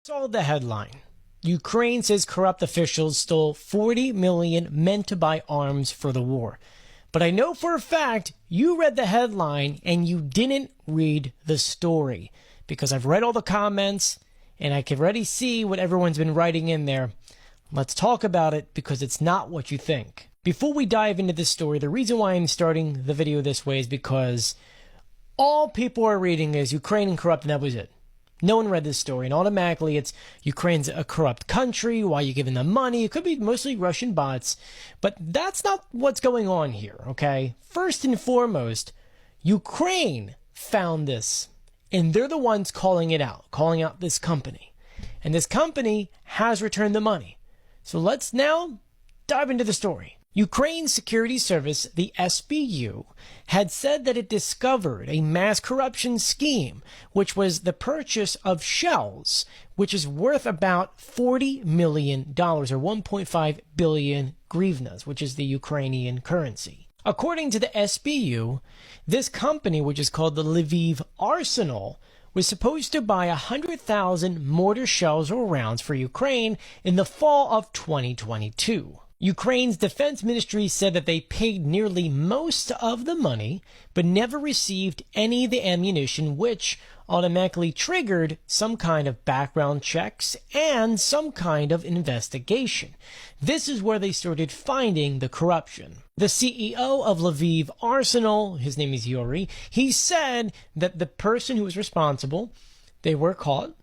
Saw the headline. Ukraine says corrupt officials stole 40 million meant to buy arms for the war. But I know for a fact you read the headline and you didn't read the story, because I've read all the comments and I can already see what everyone's been writing in there. Let's talk about it, because it's not what you think. Before we dive into this story, the reason why I'm starting the video this way is because all people are reading is Ukraine corrupt, and that was it. No one read this story, and automatically it's Ukraine's a corrupt country. Why are you giving them money? It could be mostly Russian bots, but that's not what's going on here, okay? First and foremost, Ukraine found this, and they're the ones calling it out, calling out this company. And this company has returned the money. So let's now dive into the story. Ukraine's security service, the SBU, had said that it discovered a mass corruption scheme, which was the purchase of shells, which is worth about $40 million, or 1.5 billion hryvnias, which is the Ukrainian currency. According to the SBU, this company, which is called the Lviv Arsenal, was supposed to buy 100,000 mortar shells or rounds for Ukraine in the fall of 2022. Ukraine's defense ministry said that they paid nearly most of the money, but never received any of the ammunition, which automatically triggered some kind of background checks and some kind of investigation. This is where they started finding the corruption. The CEO of Lviv Arsenal, his name is Yuri, he said that the person who was responsible, they were caught,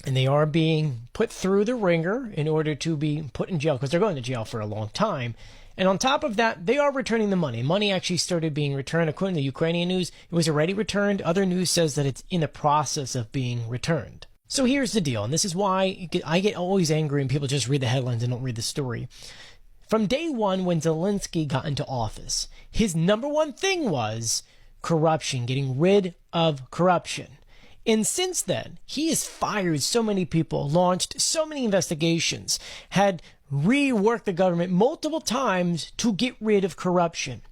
and they are being put through the ringer in order to be put in jail, because they're going to jail for a long time. And on top of that, they are returning the money. Money actually started being returned. According to Ukrainian news, it was already returned. Other news says that it's in the process of being returned. So here's the deal, and this is why I get always angry when people just read the headlines and don't read the story. From day one, when Zelensky got into office, his number one thing was corruption, getting rid of corruption. And since then, he has fired so many people, launched so many investigations, had reworked the government multiple times to get rid of corruption.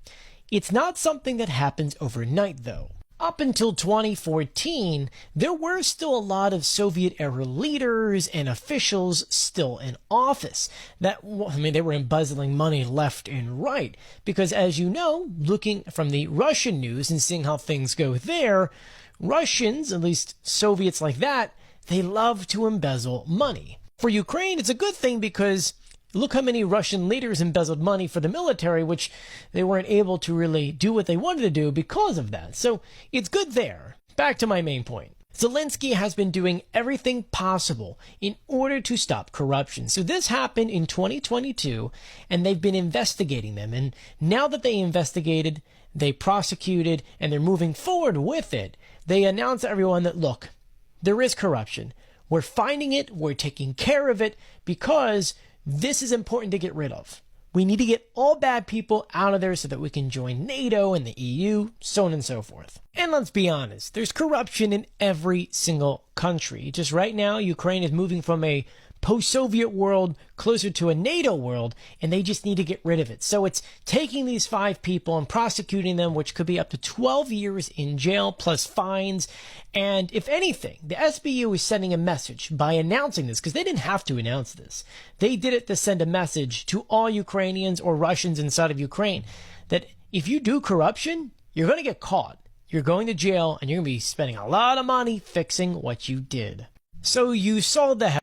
It's not something that happens overnight, though. Up until 2014, there were still a lot of Soviet-era leaders and officials still in office. They were embezzling money left and right. Because as you know, looking from the Russian news and seeing how things go there, Russians, at least Soviets like that, they love to embezzle money. For Ukraine, it's a good thing, because look how many Russian leaders embezzled money for the military, which they weren't able to really do what they wanted to do because of that. So it's good there. Back to my main point. Zelensky has been doing everything possible in order to stop corruption. So this happened in 2022, and they've been investigating them. And now that they investigated, they prosecuted, and they're moving forward with it, they announced to everyone that, look, there is corruption. We're finding it. We're taking care of it, because this is important to get rid of. We need to get all bad people out of there so that we can join NATO and the EU, so on and so forth. And let's be honest, there's corruption in every single country. Just right now, Ukraine is moving from a post-Soviet world closer to a NATO world, and they just need to get rid of it. So it's taking these 5 people and prosecuting them, which could be up to 12 years in jail plus fines. And if anything, the SBU is sending a message by announcing this, because they didn't have to announce this. They did it to send a message to all Ukrainians or Russians inside of Ukraine that if you do corruption, you're going to get caught. You're going to jail, and you're going to be spending a lot of money fixing what you did. So you saw the